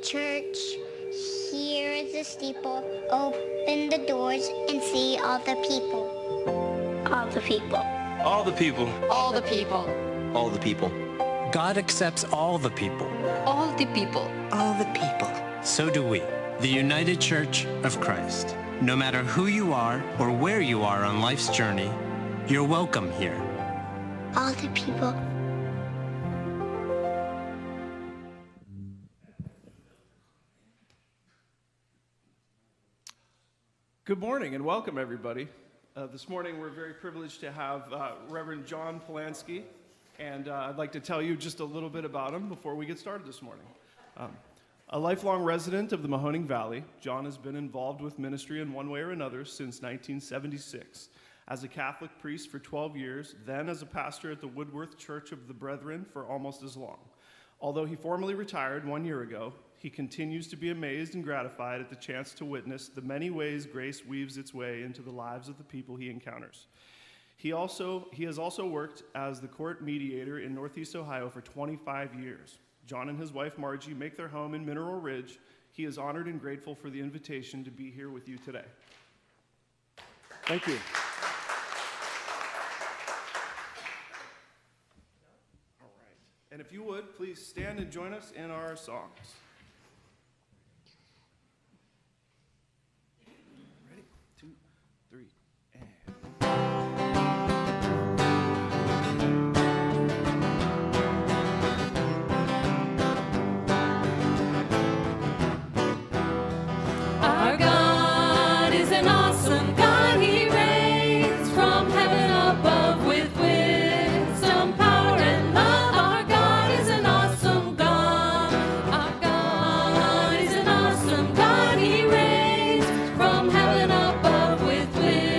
church. Here is the steeple. Open the doors and see all the people. All the people. All the people. All the people. All the people. God accepts all the people. All the people. All the people. So do we, the United Church of Christ. No matter who you are or where you are on life's journey, you're welcome here. All the people. Good morning and welcome, everybody. This morning we're very privileged to have Reverend John Polanski, and I'd like to tell you just a little bit about him before we get started this morning. A lifelong resident of the Mahoning Valley, John has been involved with ministry in one way or another since 1976. As a Catholic priest for 12 years, then as a pastor at the Woodworth Church of the Brethren for almost as long. Although he formally retired 1 year ago, he continues to be amazed and gratified at the chance to witness the many ways grace weaves its way into the lives of the people he encounters. He has also worked as the court mediator in Northeast Ohio for 25 years. John and his wife Margie make their home in Mineral Ridge. He is honored and grateful for the invitation to be here with you today. Thank you. All right. And if you would, please stand and join us in our songs. Ready? 2, 3, and... Our God is an awesome God. He reigns from heaven above with wisdom, power, and love. Our God is an awesome God. Our God is an awesome God. He reigns from heaven above with wisdom.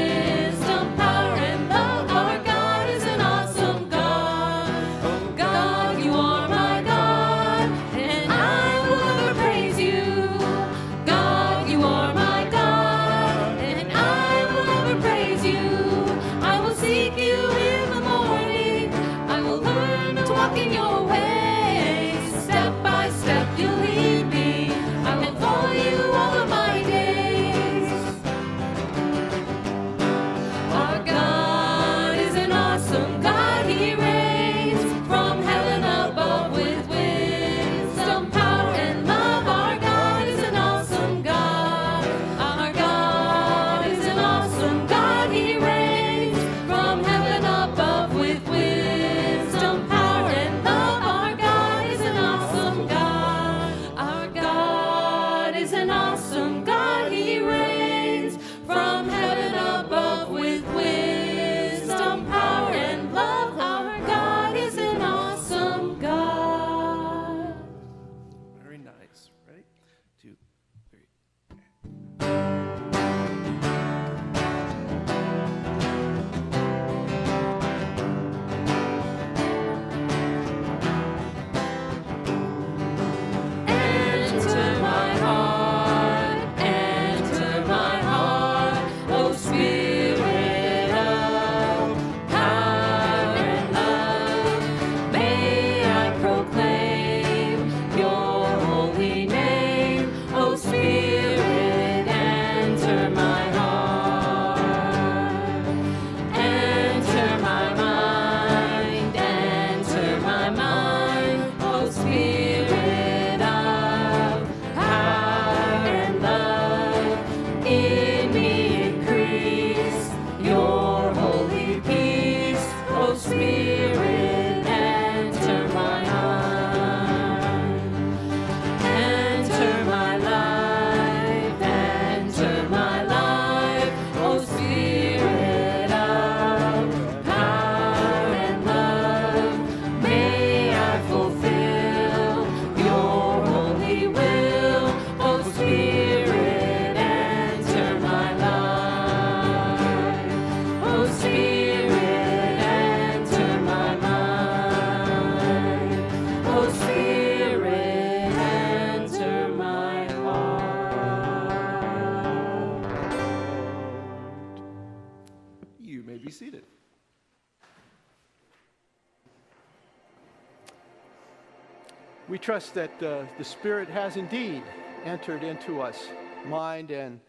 We trust that the Spirit has indeed entered into us, mind and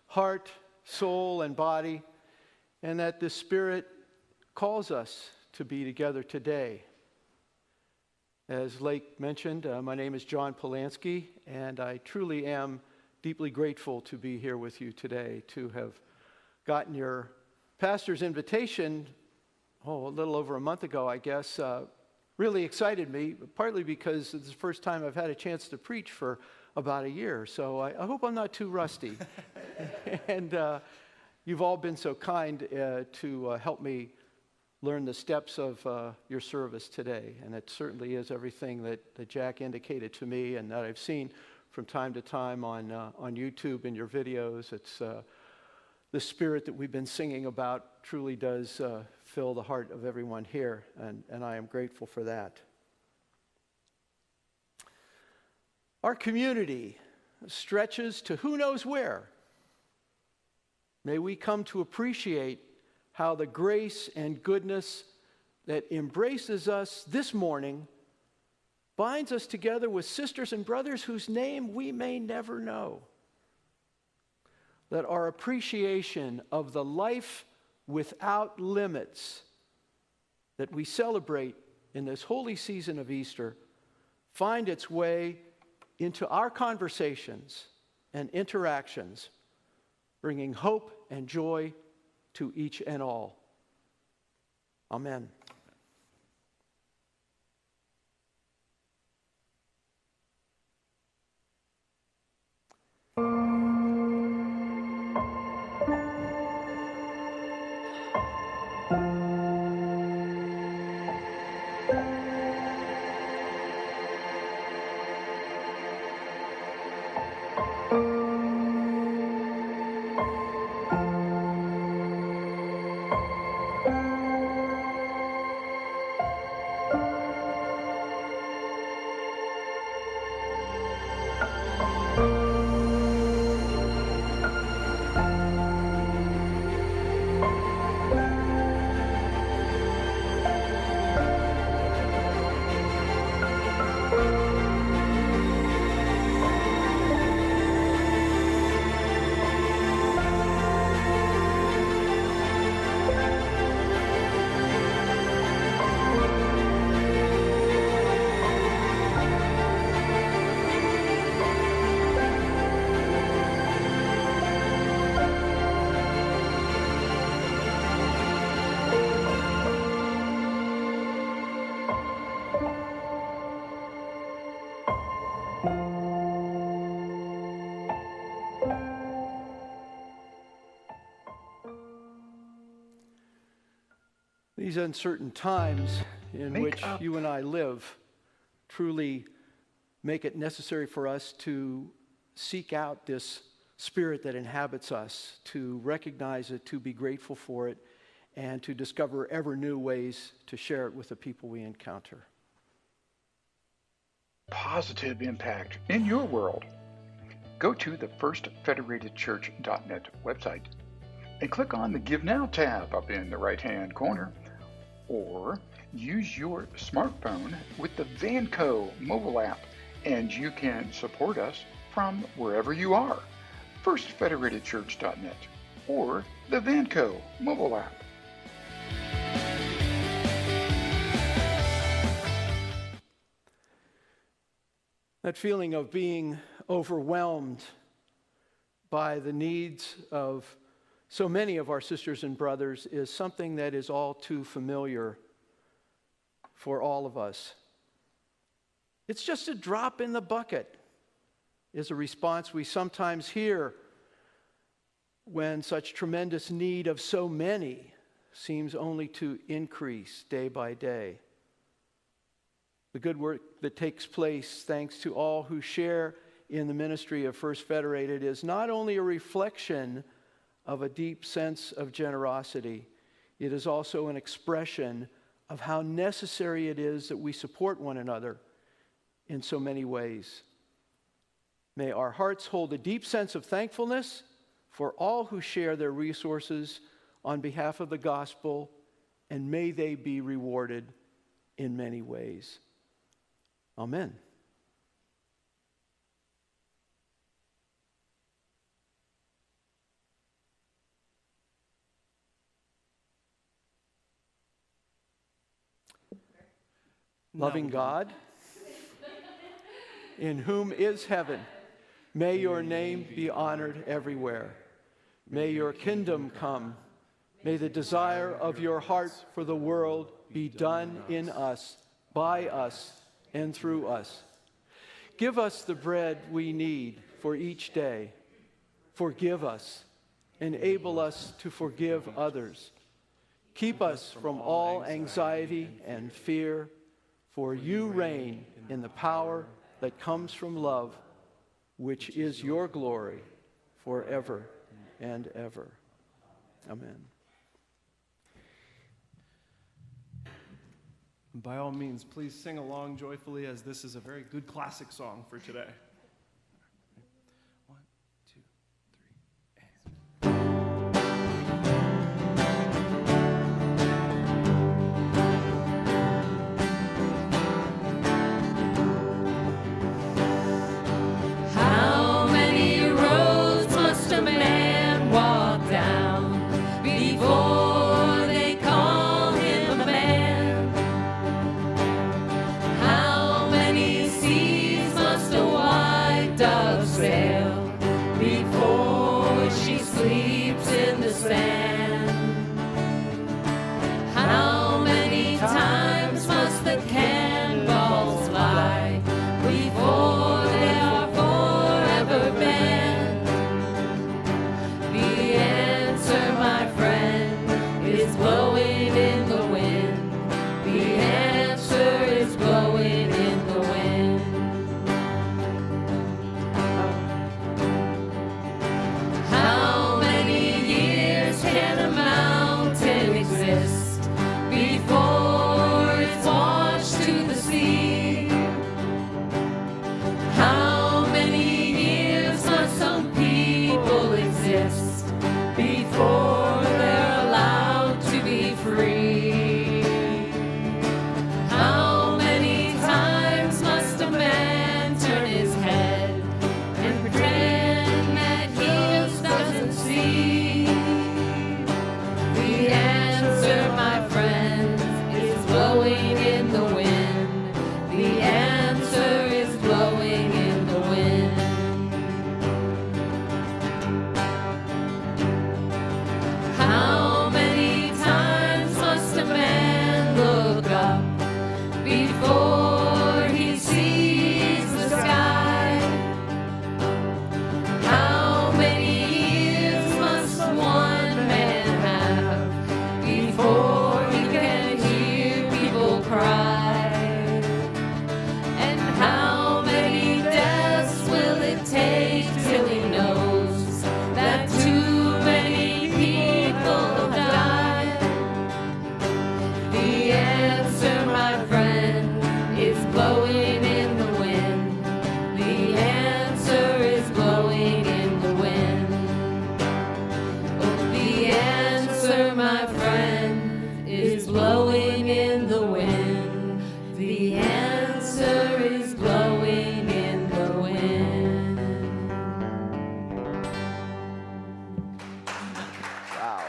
heart, soul and body, and that the Spirit calls us to be together today. As Lake mentioned, my name is John Polanski, and I truly am deeply grateful to be here with you today, to have gotten your pastor's invitation, a little over a month ago, I guess. Really excited me, partly because it's the first time I've had a chance to preach for about a year. So I hope I'm not too rusty. And you've all been so kind to help me learn the steps of your service today. And it certainly is everything that Jack indicated to me and that I've seen from time to time on YouTube in your videos. It's the spirit that we've been singing about truly does fill the heart of everyone here, and I am grateful for that. Our community stretches to who knows where. May we come to appreciate how the grace and goodness that embraces us this morning binds us together with sisters and brothers whose name we may never know. Let our appreciation of the life without limits that we celebrate in this holy season of Easter find its way into our conversations and interactions, bringing hope and joy to each and all. Amen. These uncertain times in which you and I live truly make it necessary for us to seek out this spirit that inhabits us, to recognize it, to be grateful for it, and to discover ever new ways to share it with the people we encounter. Positive impact in your world. Go to the firstfederatedchurch.net website and click on the Give Now tab up in the right-hand corner, or use your smartphone with the Vanco mobile app, and you can support us from wherever you are. firstfederatedchurch.net or the Vanco mobile app. That feeling of being overwhelmed by the needs of so many of our sisters and brothers is something that is all too familiar for all of us. It's just a drop in the bucket, is a response we sometimes hear when such tremendous need of so many seems only to increase day by day. The good work that takes place, thanks to all who share in the ministry of First Federated, is not only a reflection of a deep sense of generosity, it is also an expression of how necessary it is that we support one another in so many ways. May our hearts hold a deep sense of thankfulness for all who share their resources on behalf of the gospel, and may they be rewarded in many ways. Amen. Loving God, in whom is heaven, may your name be honored everywhere. May your kingdom come. May the desire of your heart for the world be done in us, by us, and through us. Give us the bread we need for each day. Forgive us. Enable us to forgive others. Keep us from all anxiety and fear, for you reign in the power that comes from love, which is your glory forever and ever. Amen. By all means, please sing along joyfully, as this is a very good classic song for today. 1, 2, 3, How many roads must a man walk down before they call him a man? How many seas must a white dove sail before she sleeps in the sand? How many times must the cannonballs fly before they are forever banned? The answer, my friend, is blowing in the wind. The answer is blowing in the wind. How many years can a mountain exist before it's washed to the sea? How many years must some people exist before they're allowed to be free? How many times must a man turn his head and pretend that he just doesn't see? The answer, my friends, is blowing in the wind. The answer is blowing in the wind. How many times must a man look up before he sees the sky? How many years must one man have before he can hear people cry? And how many deaths will it take till he knows that too many people have died? The answer, my friend, is blowing in the wind. The answer is blowing in the wind. Oh, the answer, my friend, is blowing in the wind. The answer is blowing in the wind. Wow.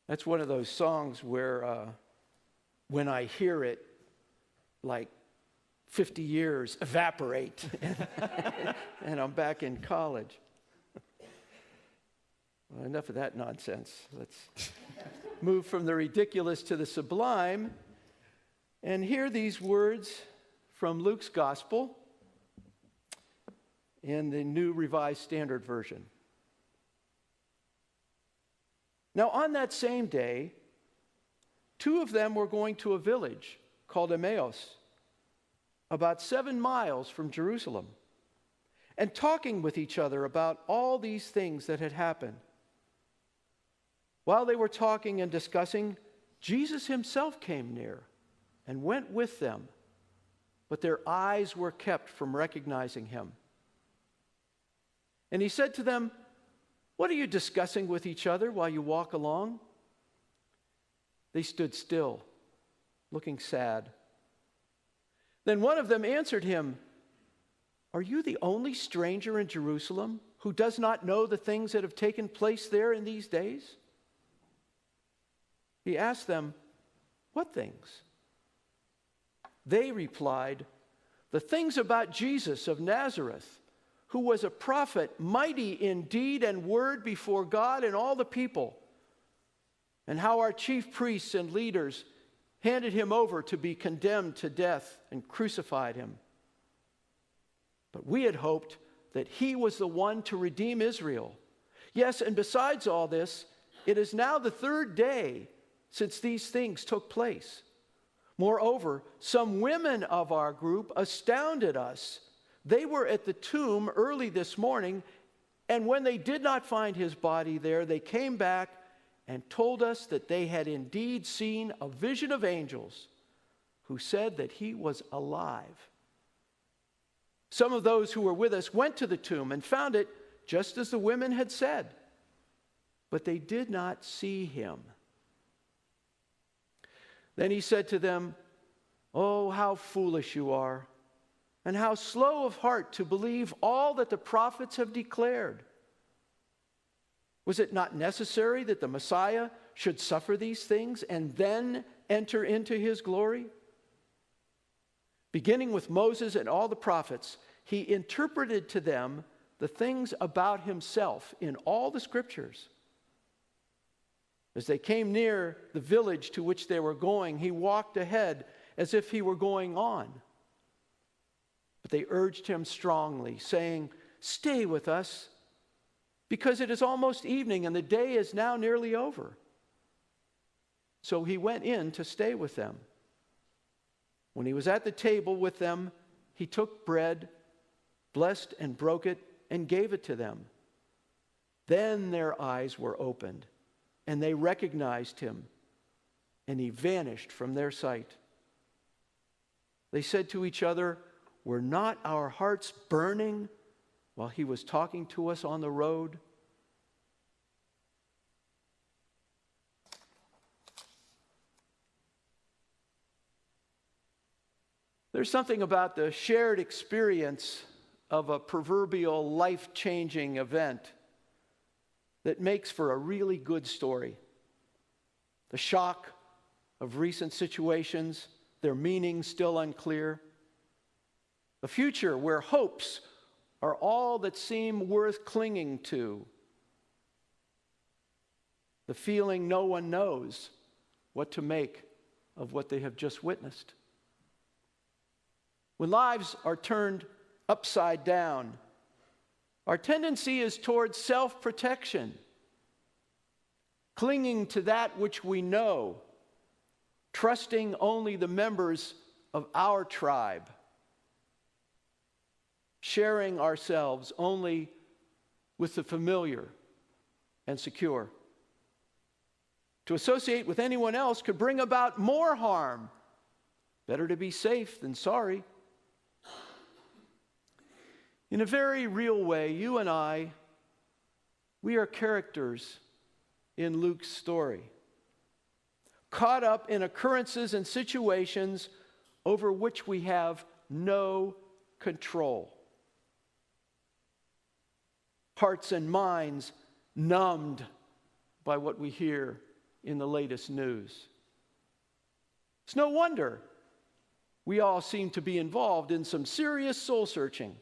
That's one of those songs where when I hear it, like 50 years evaporate, and I'm back in college. Well, enough of that nonsense. Let's move from the ridiculous to the sublime and hear these words from Luke's Gospel in the New Revised Standard Version. Now, on that same day, two of them were going to a village called Emmaus, about 7 miles from Jerusalem, and talking with each other about all these things that had happened. While they were talking and discussing, Jesus himself came near and went with them, but their eyes were kept from recognizing him. And he said to them, What are you discussing with each other while you walk along?" They stood still, looking sad. Then one of them answered him, "Are you the only stranger in Jerusalem who does not know the things that have taken place there in these days?" He asked them, "What things?" They replied, "The things about Jesus of Nazareth, who was a prophet, mighty in deed and word before God and all the people, and how our chief priests and leaders handed him over to be condemned to death and crucified him. But we had hoped that he was the one to redeem Israel. Yes, and besides all this, it is now the third day since these things took place. Moreover, some women of our group astounded us. They were at the tomb early this morning, and when they did not find his body there, they came back and told us that they had indeed seen a vision of angels who said that he was alive. Some of those who were with us went to the tomb and found it just as the women had said, but they did not see him." Then he said to them, "Oh, how foolish you are, and how slow of heart to believe all that the prophets have declared. Was it not necessary that the Messiah should suffer these things and then enter into his glory?" Beginning with Moses and all the prophets, he interpreted to them the things about himself in all the scriptures. As they came near the village to which they were going, he walked ahead as if he were going on. But they urged him strongly, saying, "Stay with us, because it is almost evening and the day is now nearly over." So he went in to stay with them. When he was at the table with them, he took bread, blessed and broke it, and gave it to them. Then their eyes were opened, and they recognized him, and he vanished from their sight. They said to each other, "Were not our hearts burning while he was talking to us on the road?" There's something about the shared experience of a proverbial life-changing event that makes for a really good story. The shock of recent situations, their meaning still unclear. A future where hopes are all that seem worth clinging to. The feeling no one knows what to make of what they have just witnessed. When lives are turned upside down, our tendency is towards self-protection, clinging to that which we know, trusting only the members of our tribe, sharing ourselves only with the familiar and secure. To associate with anyone else could bring about more harm. Better to be safe than sorry. In a very real way, you and I, we are characters in Luke's story, caught up in occurrences and situations over which we have no control. Hearts and minds numbed by what we hear in the latest news. It's no wonder we all seem to be involved in some serious soul searching.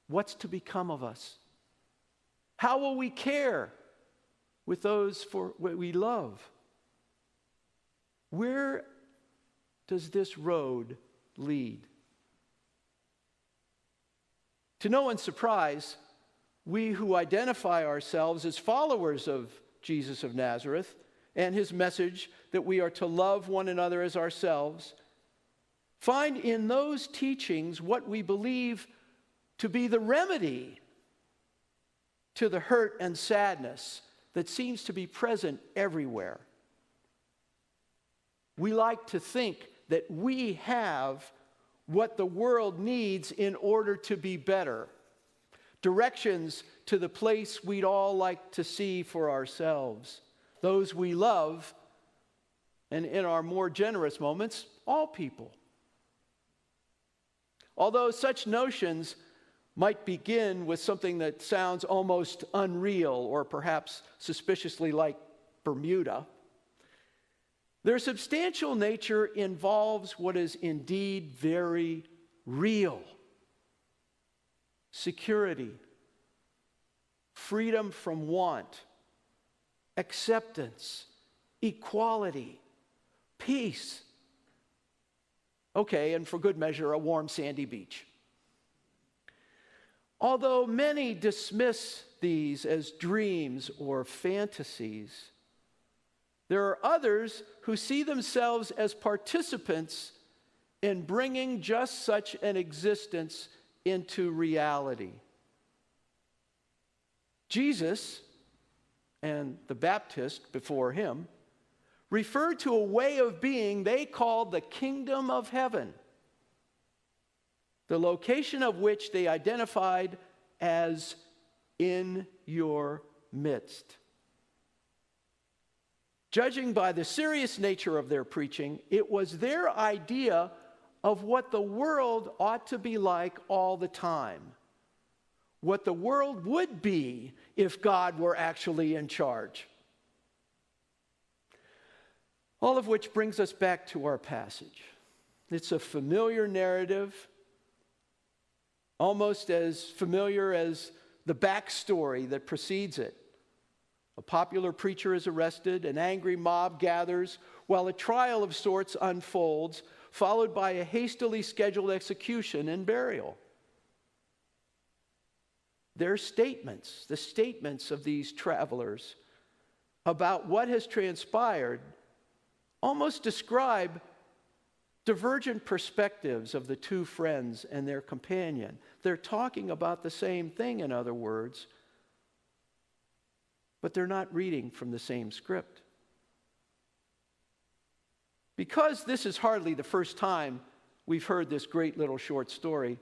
What's to become of us? How will we care with those for what we love? Where does this road lead? To no one's surprise, we who identify ourselves as followers of Jesus of Nazareth and his message that we are to love one another as ourselves, find in those teachings what we believe to be the remedy to the hurt and sadness that seems to be present everywhere. We like to think that we have what the world needs in order to be better. directions to the place we'd all like to see for ourselves, those we love, and in our more generous moments, all people. Although such notions might begin with something that sounds almost unreal or perhaps suspiciously like Bermuda, their substantial nature involves what is indeed very real: security, freedom from want, acceptance, equality, peace. Okay, and for good measure, a warm sandy beach. Although many dismiss these as dreams or fantasies, there are others who see themselves as participants in bringing just such an existence into reality. Jesus, and the Baptist before him, referred to a way of being they called the kingdom of heaven, the location of which they identified as in your midst. Judging by the serious nature of their preaching, it was their idea of what the world ought to be like all the time, what the world would be if God were actually in charge. All of which brings us back to our passage. It's a familiar narrative, almost as familiar as the backstory that precedes it. A popular preacher is arrested, an angry mob gathers, while a trial of sorts unfolds, followed by a hastily scheduled execution and burial. Their statements, the statements of these travelers about what has transpired, almost describe divergent perspectives of the two friends and their companion. They're talking about the same thing, in other words, but they're not reading from the same script. Because this is hardly the first time we've heard this great little short story,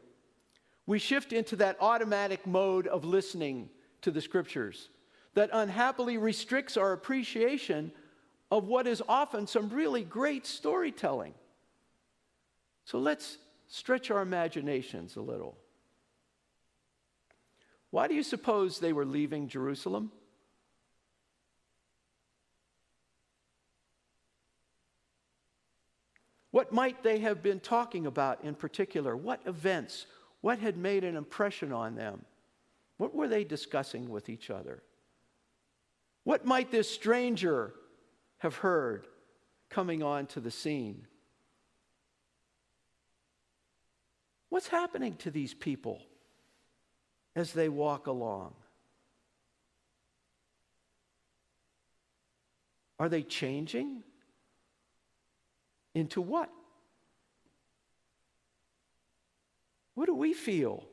we shift into that automatic mode of listening to the scriptures that unhappily restricts our appreciation of what is often some really great storytelling. So let's stretch our imaginations a little. Why do you suppose they were leaving Jerusalem? What might they have been talking about in particular? What events? What had made an impression on them? What were they discussing with each other? What might this stranger have heard coming onto the scene? What's happening to these people as they walk along? Are they changing? Into what? What do we feel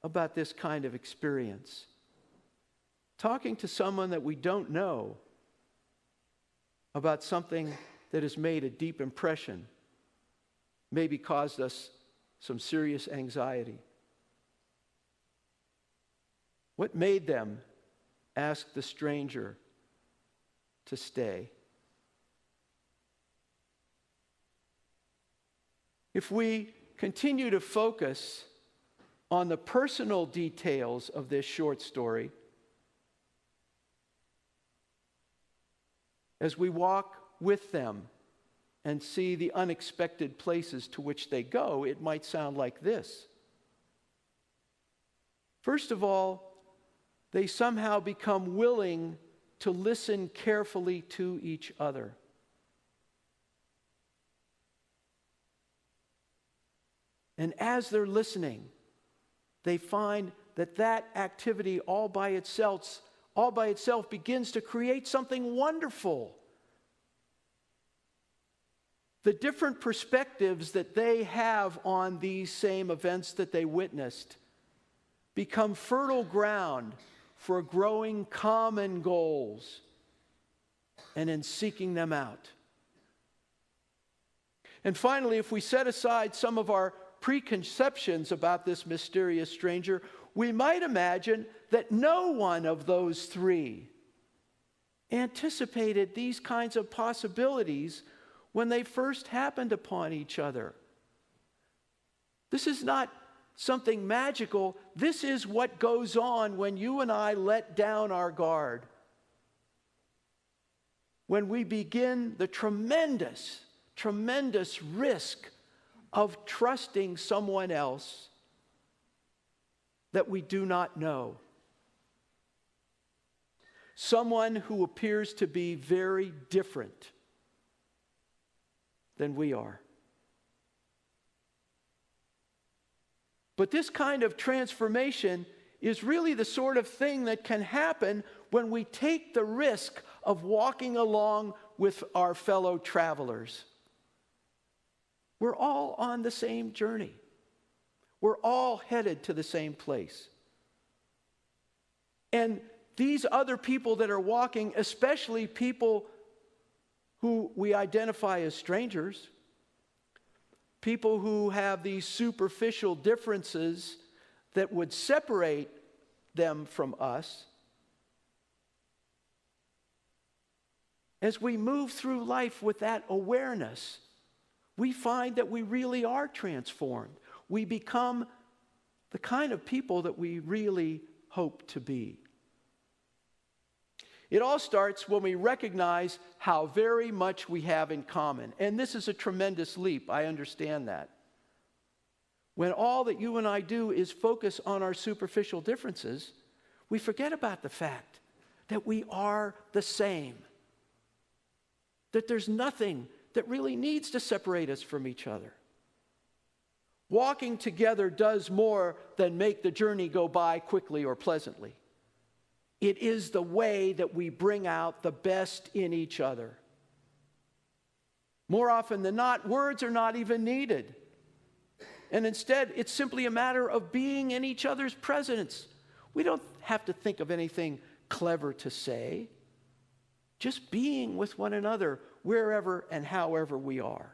about this kind of experience? Talking to someone that we don't know about something that has made a deep impression, maybe caused us some serious anxiety. What made them ask the stranger to stay? If we continue to focus on the personal details of this short story, as we walk with them and see the unexpected places to which they go, it might sound like this. First of all, they somehow become willing to listen carefully to each other. And as they're listening, they find that that activity all by itself begins to create something wonderful. The different perspectives that they have on these same events that they witnessed become fertile ground for growing common goals and in seeking them out. And finally, if we set aside some of our preconceptions about this mysterious stranger, we might imagine that no one of those three anticipated these kinds of possibilities when they first happened upon each other. This is not something magical. This is what goes on when you and I let down our guard. When we begin the tremendous, tremendous risk of trusting someone else that we do not know. Someone who appears to be very different than we are. But this kind of transformation is really the sort of thing that can happen when we take the risk of walking along with our fellow travelers. We're all on the same journey. We're all headed to the same place. And these other people that are walking, especially people who we identify as strangers, people who have these superficial differences that would separate them from us, as we move through life with that awareness, we find that we really are transformed. We become the kind of people that we really hope to be. It all starts when we recognize how very much we have in common. And this is a tremendous leap. I understand that. When all that you and I do is focus on our superficial differences, we forget about the fact that we are the same. That there's nothing that really needs to separate us from each other. Walking together does more than make the journey go by quickly or pleasantly. It is the way that we bring out the best in each other. More often than not, words are not even needed. And instead, it's simply a matter of being in each other's presence. We don't have to think of anything clever to say. Just being with one another wherever and however we are.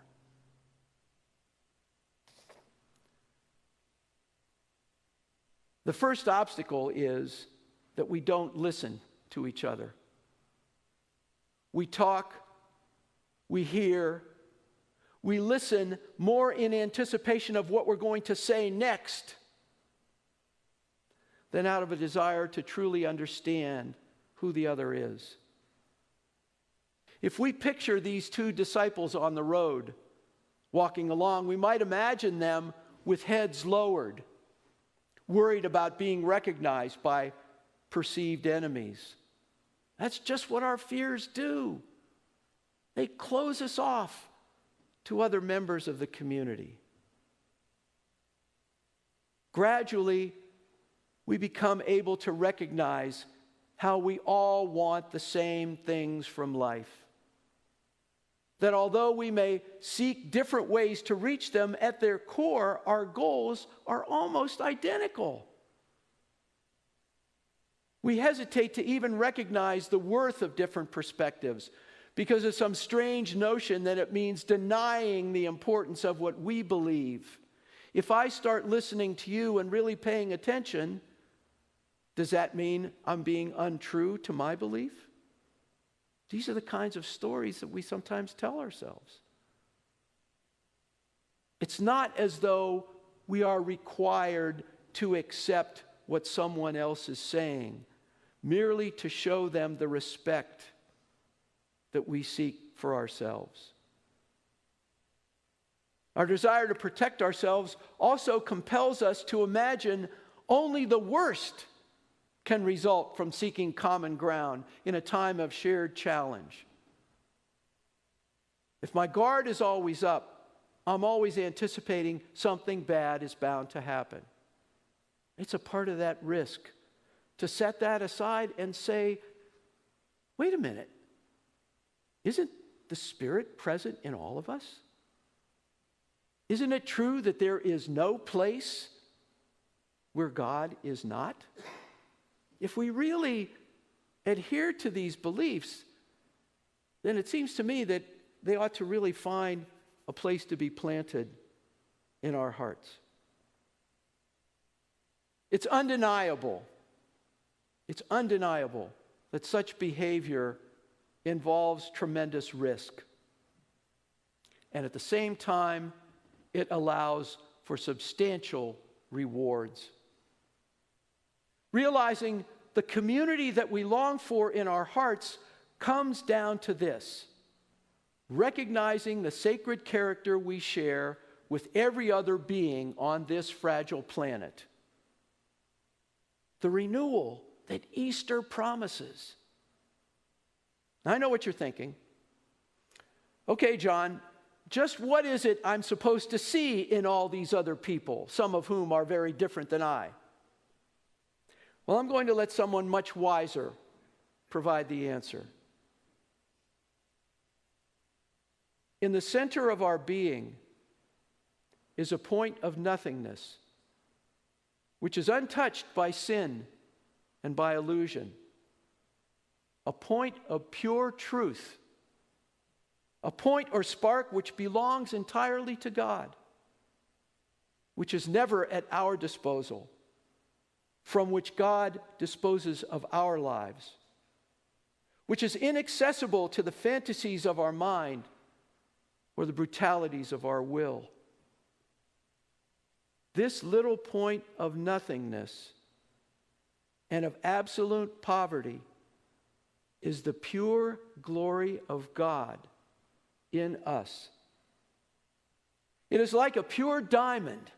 The first obstacle is that we don't listen to each other. We talk, we hear, we listen more in anticipation of what we're going to say next than out of a desire to truly understand who the other is. If we picture these two disciples on the road walking along, we might imagine them with heads lowered, worried about being recognized by perceived enemies. That's just what our fears do. They close us off to other members of the community. Gradually, we become able to recognize how we all want the same things from life. That although we may seek different ways to reach them, at their core, our goals are almost identical. We hesitate to even recognize the worth of different perspectives because of some strange notion that it means denying the importance of what we believe. If I start listening to you and really paying attention, does that mean I'm being untrue to my belief? These are the kinds of stories that we sometimes tell ourselves. It's not as though we are required to accept what someone else is saying, merely to show them the respect that we seek for ourselves. Our desire to protect ourselves also compels us to imagine only the worst can result from seeking common ground in a time of shared challenge. If my guard is always up, I'm always anticipating something bad is bound to happen. It's a part of that risk to set that aside and say, wait a minute, isn't the Spirit present in all of us? Isn't it true that there is no place where God is not? If we really adhere to these beliefs, then it seems to me that they ought to really find a place to be planted in our hearts. It's undeniable. It's undeniable that such behavior involves tremendous risk. And at the same time, it allows for substantial rewards. Realizing the community that we long for in our hearts comes down to this: recognizing the sacred character we share with every other being on this fragile planet. The renewal that Easter promises. Now, I know what you're thinking. Okay, John, just what is it I'm supposed to see in all these other people, some of whom are very different than I? Well, I'm going to let someone much wiser provide the answer. In the center of our being is a point of nothingness, which is untouched by sin and by illusion. A point of pure truth. A point or spark which belongs entirely to God, which is never at our disposal, from which God disposes of our lives, which is inaccessible to the fantasies of our mind or the brutalities of our will. This little point of nothingness and of absolute poverty is the pure glory of God in us. It is like a pure diamond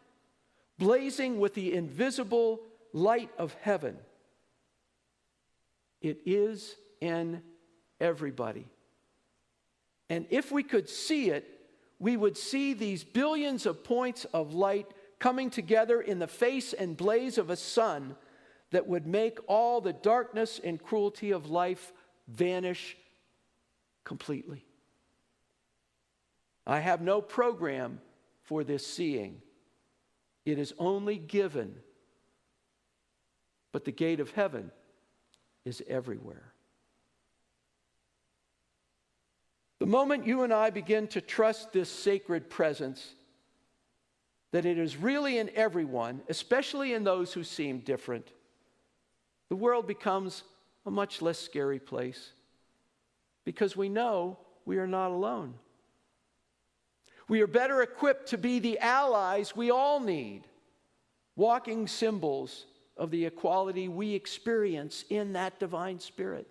blazing with the invisible light of heaven. It is in everybody. And if we could see it, we would see these billions of points of light coming together in the face and blaze of a sun that would make all the darkness and cruelty of life vanish completely. I have no program for this seeing. It is only given. But the gate of heaven is everywhere. The moment you and I begin to trust this sacred presence, that it is really in everyone, especially in those who seem different, the world becomes a much less scary place, because we know we are not alone. We are better equipped to be the allies we all need, walking symbols of the equality we experience in that divine spirit.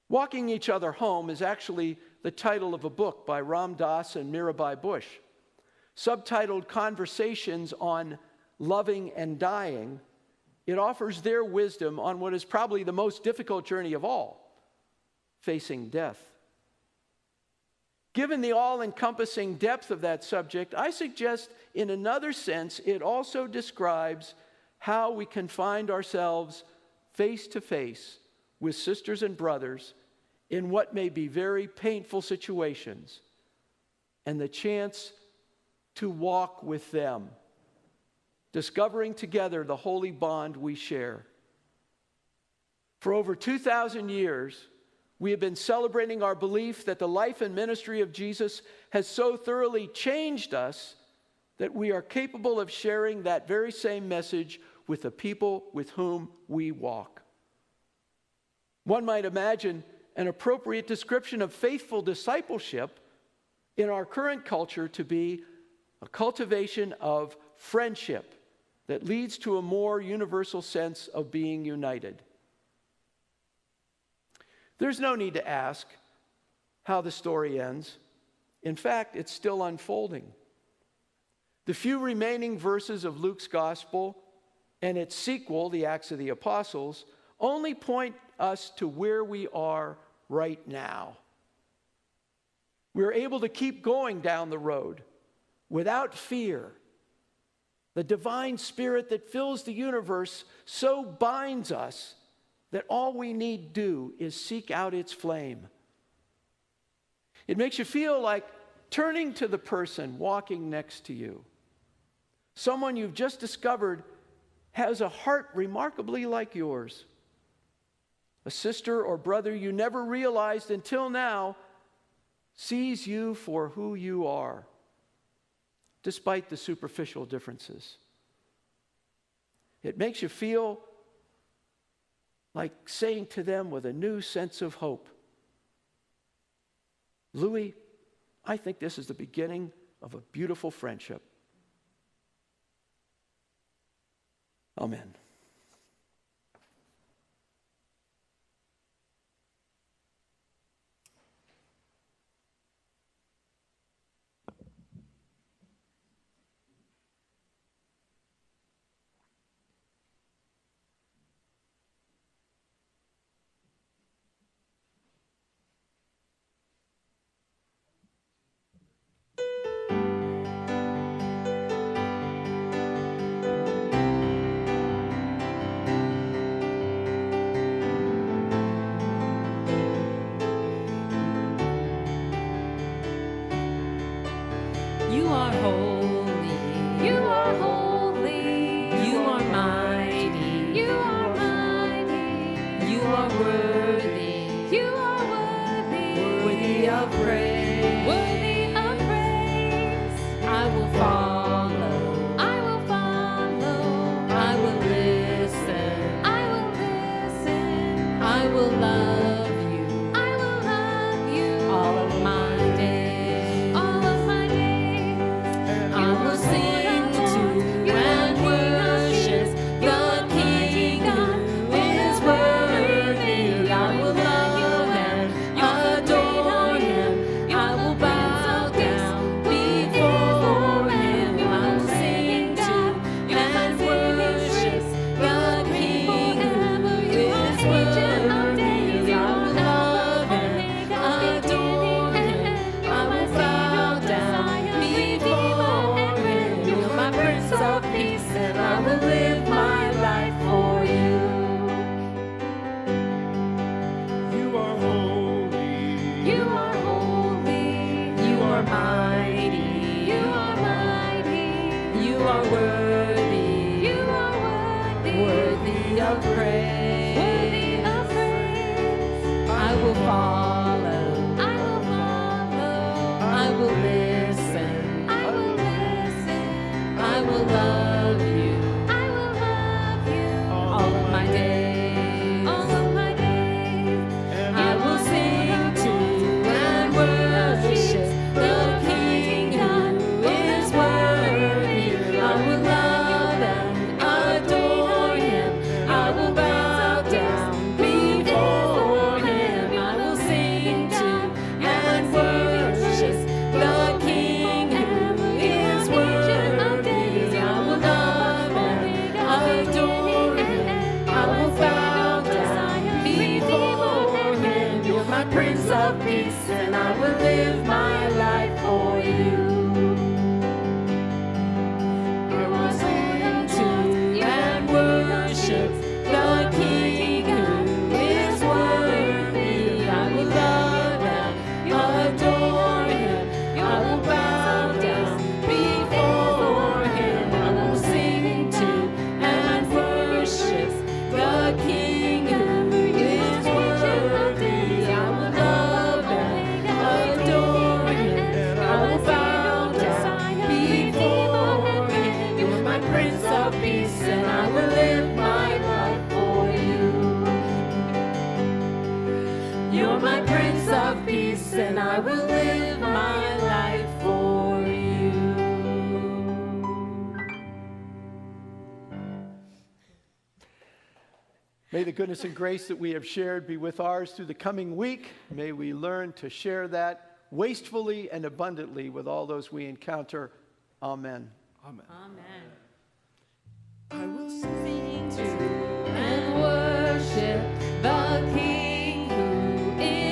Walking Each Other Home is actually the title of a book by Ram Dass and Mirabai Bush, subtitled Conversations on Loving and Dying. It offers their wisdom on what is probably the most difficult journey of all, facing death. Given the all-encompassing depth of that subject, I suggest in another sense it also describes how we can find ourselves face to face with sisters and brothers in what may be very painful situations, and the chance to walk with them, discovering together the holy bond we share. For over 2,000 years, we have been celebrating our belief that the life and ministry of Jesus has so thoroughly changed us that we are capable of sharing that very same message with the people with whom we walk. One might imagine an appropriate description of faithful discipleship in our current culture to be a cultivation of friendship that leads to a more universal sense of being united. There's no need to ask how the story ends. In fact, it's still unfolding. The few remaining verses of Luke's gospel and its sequel, the Acts of the Apostles, only point us to where we are right now. We're able to keep going down the road without fear. The divine spirit that fills the universe so binds us that all we need do is seek out its flame. It makes you feel like turning to the person walking next to you, someone you've just discovered has a heart remarkably like yours, a sister or brother you never realized until now sees you for who you are, despite the superficial differences. It makes you feel like saying to them with a new sense of hope, Louis, I think this is the beginning of a beautiful friendship. Amen. You are holy. You are holy. You are mighty. You are mighty. You are worthy. You are worthy. Worthy of praise. Worthy of praise. I will follow. I will follow. I will listen. I will listen. I will love you. I will love you. All of my days. All of my days. I will sing to and worship the King who is worthy. I will love and adore him. I will bow down before him. I will sing to and worship the King who is worthy. I will love and adore him. I will bow down before him. You're my Prince of Peace, and I will live my life for you. You are holy. You are holy. You are mighty. You are mighty. You are worthy. You are worthy. Worthy of praise. Worthy of praise. I will follow. I will follow. I will listen. I will listen. I will love you. I will love you. All of my days. All of my days. I will sing to and worship the King who is worthy. I will love and adore him. I will bow down before him. I will sing to and worship the King who is worthy. I will love and adore him. I will bow down before him. You're my Prince of Peace, and I will live my life for you. I will sing to and worship the King who is worthy. I will love and adore him. I will bow down before him. I will sing to and worship the King who is worthy. I will love and adore him. I will bow down before him. You're my Prince of Peace, and I will live my life for you. You're my Prince of Peace, and I will live my life for you. May the goodness and grace that we have shared be with ours through the coming week. May we learn to share that wastefully and abundantly with all those we encounter. Amen. Amen. Amen. I will Sing to and worship